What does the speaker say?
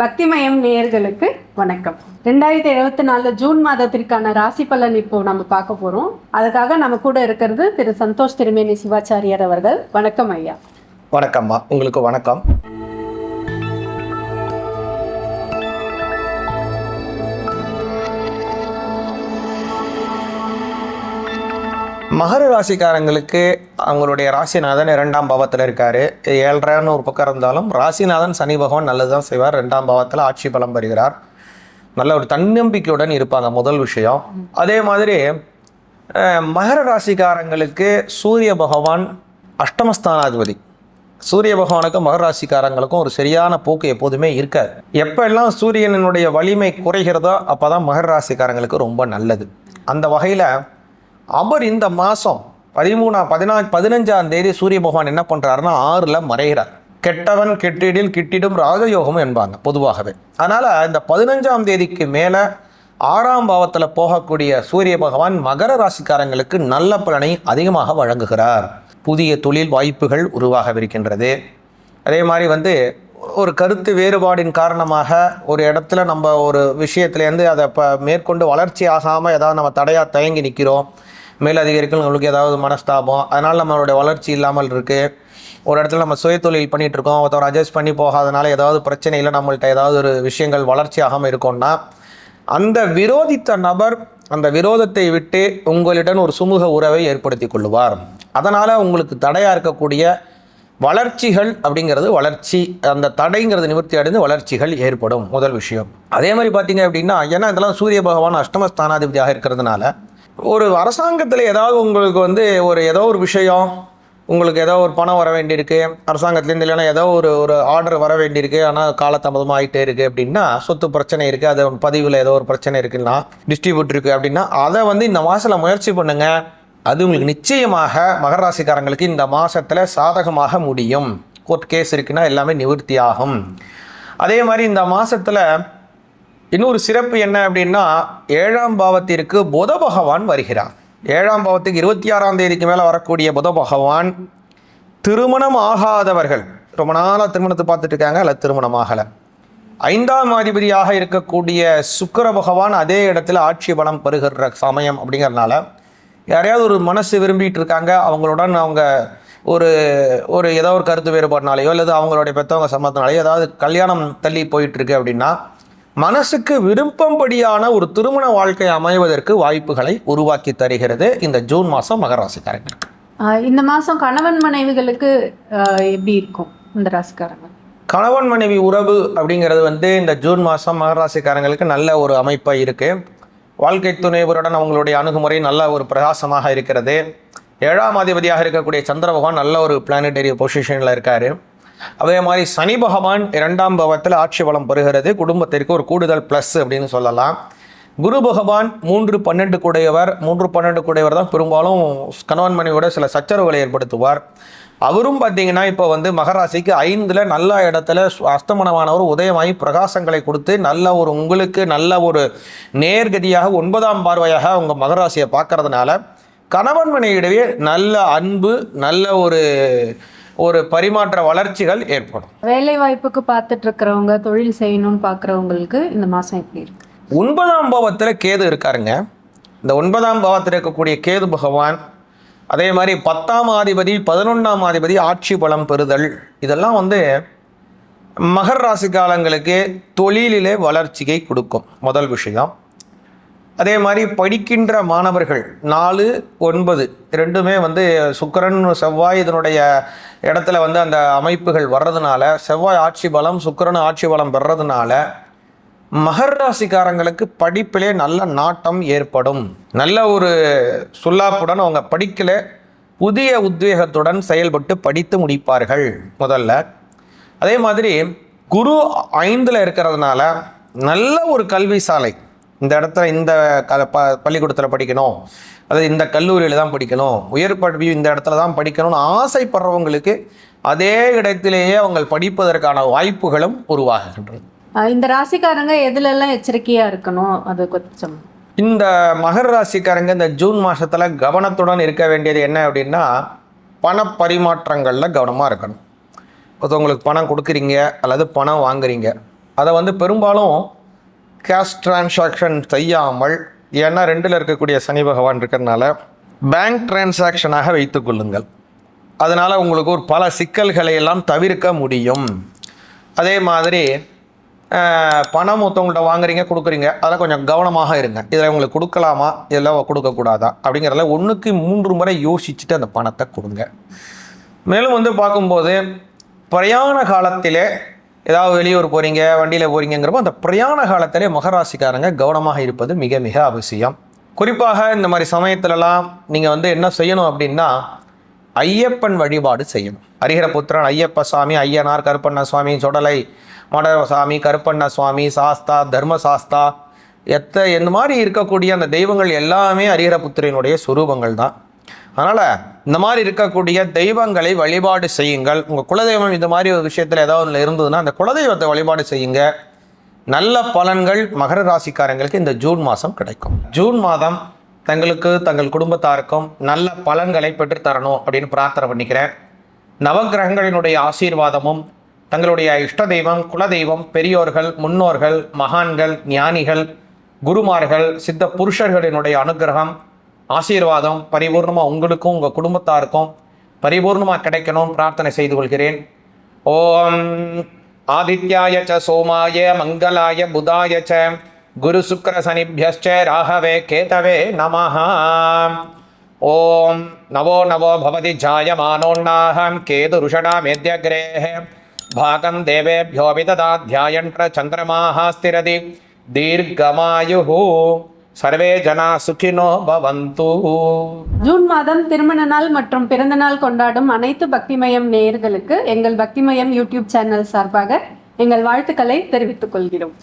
பக்திமயம் நேயர்களுக்கு வணக்கம். 2024 ஜூன் மாதத்திற்கான ராசி பலன் இப்போ நம்ம பார்க்க போறோம். அதுக்காக நம்ம கூட இருக்கிறது திரு சந்தோஷ் திருமேனி சிவாச்சாரியார் அவர்கள். வணக்கம் ஐயா. வணக்கம்மா, உங்களுக்கு வணக்கம். மகர ராசிக்காரங்களுக்கு அவங்களுடைய ராசிநாதன் 2ஆம் பாவத்தில் இருக்கார். 7.5 ஒரு பக்கம் இருந்தாலும் ராசிநாதன் சனி பகவான் நல்லது தான் செய்வார். 2ஆம் பாவத்தில் ஆட்சி பலம் பெறுகிறார். நல்ல ஒரு தன்னம்பிக்கையுடன் இருப்பாங்க, முதல் விஷயம். அதே மாதிரி மகர ராசிக்காரங்களுக்கு சூரிய பகவான் அஷ்டமஸ்தானாதிபதி. சூரிய பகவானுக்கும் மகர ராசிக்காரங்களுக்கும் ஒரு சரியான போக்கு எப்போதுமே இருக்காது. எப்பெல்லாம் சூரியனுடைய வலிமை குறைகிறதோ அப்போ தான் மகர ராசிக்காரங்களுக்கு ரொம்ப நல்லது. அந்த வகையில் அவர் இந்த மாதம் 15ஆம் தேதி சூரிய பகவான் என்ன பண்ணுறாருன்னா 6ல் மறைகிறார். கெட்டவன் கெட்டிடில் கிட்டிடும் ராஜயோகம் என்பாங்க பொதுவாகவே. அதனால் இந்த 15ஆம் தேதிக்கு மேலே 6ஆம் பாவத்தில் போகக்கூடிய சூரிய பகவான் மகர ராசிக்காரங்களுக்கு நல்ல பலனை அதிகமாக வழங்குகிறார். புதிய தொழில் வாய்ப்புகள் உருவாகவிருக்கின்றது. அதே மாதிரி ஒரு கருத்து வேறுபாடின் காரணமாக ஒரு இடத்துல நம்ம ஒரு விஷயத்துலேருந்து அதை மேற்கொண்டு வளர்ச்சி ஆகாமல் ஏதாவது நம்ம தயங்கி நிற்கிறோம். மேலதிகாரிகள் நம்மளுக்கு ஏதாவது மனஸ்தாபம், அதனால் நம்மளுடைய வளர்ச்சி இல்லாமல் இருக்குது. ஒரு இடத்துல நம்ம சுய தொழில் பண்ணிகிட்ருக்கோம், ஒருத்தர் அட்ஜஸ்ட் பண்ணி போகாதனால ஏதாவது பிரச்சனையில் நம்மள்கிட்ட ஏதாவது ஒரு விஷயங்கள் வளர்ச்சி ஆகாமல் இருக்கோம்னா அந்த விரோதித்த நபர் அந்த விரோதத்தை விட்டு உங்களிடம் ஒரு சுமூக உறவை ஏற்படுத்தி கொள்ளுவார். அதனால் உங்களுக்கு தடையாக இருக்கக்கூடிய வளர்ச்சிகள் அப்படிங்கிறது அந்த தடைங்கிறது நிவர்த்தி அடைந்து வளர்ச்சிகள் ஏற்படும், முதல் விஷயம். அதே மாதிரி பார்த்தீங்க அப்படின்னா, ஏன்னா இதெல்லாம் சூரிய பகவான் அஷ்டமஸ்தானாதிபதியாக இருக்கிறதுனால ஒரு அரசாங்கத்தில் ஏதாவது உங்களுக்கு ஏதோ ஒரு விஷயம், உங்களுக்கு ஏதோ ஒரு பணம் வர வேண்டியிருக்கு அரசாங்கத்துலேருந்து, இல்லைன்னா ஏதோ ஒரு ஆர்டர் வர வேண்டியிருக்கு, ஆனால் காலதாமதமாக ஆகிட்டே இருக்குது அப்படின்னா, சொத்து பிரச்சனை இருக்குது, அது பதிவில் ஏதோ ஒரு பிரச்சனை இருக்குன்னா, டிஸ்ட்ரிபியூட் இருக்குது அப்படின்னா, அதை இந்த மாதத்தில் முயற்சி பண்ணுங்கள். அது உங்களுக்கு நிச்சயமாக மகர ராசிக்காரங்களுக்கு இந்த மாதத்தில் சாதகமாக முடியும். கோர்ட் கேஸ் இருக்குன்னா எல்லாமே நிவர்த்தி ஆகும். அதே மாதிரி இந்த மாதத்தில் இன்னொரு சிறப்பு என்ன அப்படின்னா, 7ஆம் பாவத்திற்கு புத பகவான் வருகிறார். 7ஆம் பாவத்துக்கு 26ஆம் தேதிக்கு மேலே வரக்கூடிய புத பகவான் திருமணம் ஆகாதவர்கள், ரொம்ப நாளாக திருமணத்தை பார்த்துட்டு இருக்காங்க, அல்ல திருமணம் ஆகலை, 5ஆம் அதிபதியாக இருக்கக்கூடிய சுக்கிர பகவான் அதே இடத்துல ஆட்சி பலம் பெறுகிற சமயம் அப்படிங்கிறதுனால யாரையாவது ஒரு மனசு விரும்பிட்டு இருக்காங்க, அவங்களுடன் அவங்க ஒரு ஏதோ ஒரு கருத்து வேறுபாடுனாலேயோ அல்லது அவங்களுடைய பெற்றவங்க சம்மத்தினாலேயோ ஏதாவது கல்யாணம் தள்ளி போயிட்டுருக்கு அப்படின்னா, மனசுக்கு விருப்பம்படியான ஒரு திருமண வாழ்க்கை அமைவதற்கு வாய்ப்புகளை உருவாக்கி தருகிறது இந்த ஜூன் மாதம் மகர ராசிக்காரங்களுக்கு. இந்த மாதம் கணவன் மனைவிகளுக்கு எப்படி இருக்கும் இந்த ராசிக்காரங்க? கணவன் மனைவி உறவு அப்படிங்கிறது இந்த ஜூன் மாதம் மகர ராசிக்காரங்களுக்கு நல்ல ஒரு அமைப்பாக இருக்குது. வாழ்க்கை துணைவருடன் அவங்களுடைய அணுகுமுறை நல்ல ஒரு பிரகாசமாக இருக்கிறது. 7ஆம் அதிபதியாக இருக்கக்கூடிய சந்திர பகவான் நல்ல ஒரு பிளானட்டரி பொசிஷனில் இருக்கார். அதே மாதிரி சனி பகவான் 2ஆம் பாவத்தில் ஆட்சி பலம் பெறுகிறது. குடும்பத்திற்கு ஒரு கூடுதல் ப்ளஸ் அப்படின்னு சொல்லலாம். குரு பகவான் 3-12 கூடையவர் தான் பெரும்பாலும் கணவன் மனைவியோட சில சச்சரவுகளை ஏற்படுத்துவார். அவரும் பார்த்தீங்கன்னா இப்போ மகராசிக்கு 5ல் நல்ல இடத்துல அஸ்தமனமானவர் உதயமாகி பிரகாசங்களை கொடுத்து உங்களுக்கு நல்ல ஒரு நேர்கதியாக 9ஆம் பார்வையாக உங்கள் மகராசியை பார்க்கறதுனால கணவன் மனைவியிடையே நல்ல அன்பு, நல்ல ஒரு பரிமாற்ற வளர்ச்சிகள் ஏற்படும். வேலை வாய்ப்புக்கு பார்த்துட்டு இருக்கிறவங்க, தொழில் செய்யணும்னு பார்க்குறவங்களுக்கு இந்த மாதம் எப்படி இருக்கு? 9ஆம் பாவத்தில் கேது இருக்காருங்க. இந்த 9ஆம் பாவத்தில் இருக்கக்கூடிய கேது பகவான், அதே மாதிரி 10ஆம் அதிபதி 11ஆம் அதிபதி ஆட்சி பலம் பெறுதல், இதெல்லாம் மகர ராசிக்காரங்களுக்கு தொழிலிலே வளர்ச்சியை கொடுக்கும், முதல் விஷயம். அதே மாதிரி படிக்கின்ற மாணவர்கள் 4-9 ரெண்டுமே சுக்கிரன் செவ்வாய் இதனுடைய இடத்துல அந்த அமைப்புகள் வர்றதுனால, செவ்வாய் ஆட்சி பலம் சுக்கிரன் ஆட்சி பலம் பெறதுனால மகர ராசிக்காரங்களுக்கு படிப்பிலே நல்ல நாட்டம் ஏற்படும். நல்ல ஒரு சொல்லாப்புடன் அவங்க படிக்கல புதிய உத்வேகத்துடன் செயல்பட்டு படித்து முடிப்பார்கள் முதல்ல. அதே மாதிரி குரு 5ல் இருக்கிறதுனால நல்ல ஒரு கல்வி சாலை, இந்த இடத்துல இந்த பள்ளிக்கூடத்தில் படிக்கணும், அதாவது இந்த கல்லூரியில் தான் படிக்கணும், உயர் படிப்பு இந்த இடத்துல தான் படிக்கணும்னு ஆசைப்படுறவங்களுக்கு அதே இடத்திலேயே அவங்க படிப்பதற்கான வாய்ப்புகளும் உருவாகுகின்றது. இந்த ராசிக்காரங்க எதுலெல்லாம் எச்சரிக்கையாக இருக்கணும் அது கொஞ்சம்? இந்த மகர ராசிக்காரங்க இந்த ஜூன் மாதத்தில் கவனத்துடன் இருக்க வேண்டியது என்ன அப்படின்னா, பண பரிமாற்றங்களில் கவனமாக இருக்கணும். ஒருத்தவங்களுக்கு பணம் கொடுக்குறீங்க அல்லது பணம் வாங்குறீங்க, அதை வந்து பெரும்பாலும் கேஷ் டிரான்சாக்ஷன் செய்யாமல், ஏன்னா 2ல் இருக்கக்கூடிய சனி பகவான் இருக்கிறதுனால பேங்க் டிரான்சாக்ஷனாக வைத்து கொள்ளுங்கள். அதனால் உங்களுக்கு ஒரு பல சிக்கல்களை எல்லாம் தவிர்க்க முடியும். அதே மாதிரி பணம் ஒருத்தவங்கள்ட்ட வாங்குறீங்க, கொடுக்குறீங்க, அதெல்லாம் கொஞ்சம் கவனமாக இருங்க. இதில் உங்களுக்கு கொடுக்கலாமா, இதெல்லாம் கொடுக்கக்கூடாதா அப்படிங்கிறதுல 1க்கு 3 முறை யோசிச்சுட்டு அந்த பணத்தை கொடுங்க. மேலும் வந்து பார்க்கும்போது பிரயாண காலத்திலே ஏதாவது வெளியூர் போகிறீங்க, வண்டியில் போகிறீங்கிறப்போ அந்த பிரயாண காலத்திலே மகராசிக்காரங்க கவனமாக இருப்பது மிக மிக அவசியம். குறிப்பாக இந்த மாதிரி சமயத்திலலாம் நீங்கள் வந்து என்ன செய்யணும் அப்படின்னா, ஐயப்பன் வழிபாடு செய்யணும். ஹரிஹரபுத்திரன் ஐயப்ப சுவாமி, ஐயனார், கருப்பண்ண சுவாமி, சொடலை மடசாமி, கருப்பண்ண சுவாமி, சாஸ்தா, தர்மசாஸ்தா, இந்த மாதிரி இருக்கக்கூடிய அந்த தெய்வங்கள் எல்லாமே ஹரிஹரபுத்திரனுடைய சுரூபங்கள் தான். அதனால் இந்த மாதிரி இருக்கக்கூடிய தெய்வங்களை வழிபாடு செய்யுங்கள். உங்கள் குலதெய்வம் இந்த மாதிரி ஒரு விஷயத்தில் ஏதாவது ஒன்று இருந்ததுன்னா அந்த குலதெய்வத்தை வழிபாடு செய்யுங்க. நல்ல பலன்கள் மகர ராசிக்காரங்களுக்கு இந்த ஜூன் மாதம் கிடைக்கும். ஜூன் மாதம் தங்களுக்கு, தங்கள் குடும்பத்தாருக்கும் நல்ல பலன்களை பெற்றுத்தரணும் அப்படின்னு பிரார்த்தனை பண்ணிக்கிறேன். நவக்கிரகங்களினுடைய ஆசீர்வாதமும், தங்களுடைய இஷ்ட தெய்வம், குலதெய்வம், பெரியோர்கள், முன்னோர்கள், மகான்கள், ஞானிகள், குருமார்கள், சித்த புருஷர்களினுடைய அனுகிரகம், ஆசீர்வாதம் பரிபூர்ணமாக உங்களுக்கும் உங்கள் குடும்பத்தாருக்கும் பரிபூர்ணமாக கிடைக்கணும் பிரார்த்தனை செய்து கொள்கிறேன். ஓம் ஆதித்யாய ச சோமாய மங்களாய புதாய ச குரு சுக்கிர சனிभ्यश्च ராகவே கேதவே நமஹ. ஓம் நவோ நவோ பவதி ஜாயமானோன்னாஹம் கேது ருஷடா மேத்யக்ரேஹ பாகம் தேவேभ्यो விததாத்யாயன்ற சந்திரமாஹ ஸ்திரதி தீர்க்கமாயுः. சர்வே ஜனா சுகினோ பவந்து. ஜூன் மாதம் திருமண நாள் மற்றும் பிறந்த நாள் கொண்டாடும் அனைத்து பக்திமயம் நேயர்களுக்கு எங்கள் பக்திமயம் யூடியூப் சேனல் சார்பாக எங்கள் வாழ்த்துக்களை தெரிவித்துக் கொள்கிறோம்.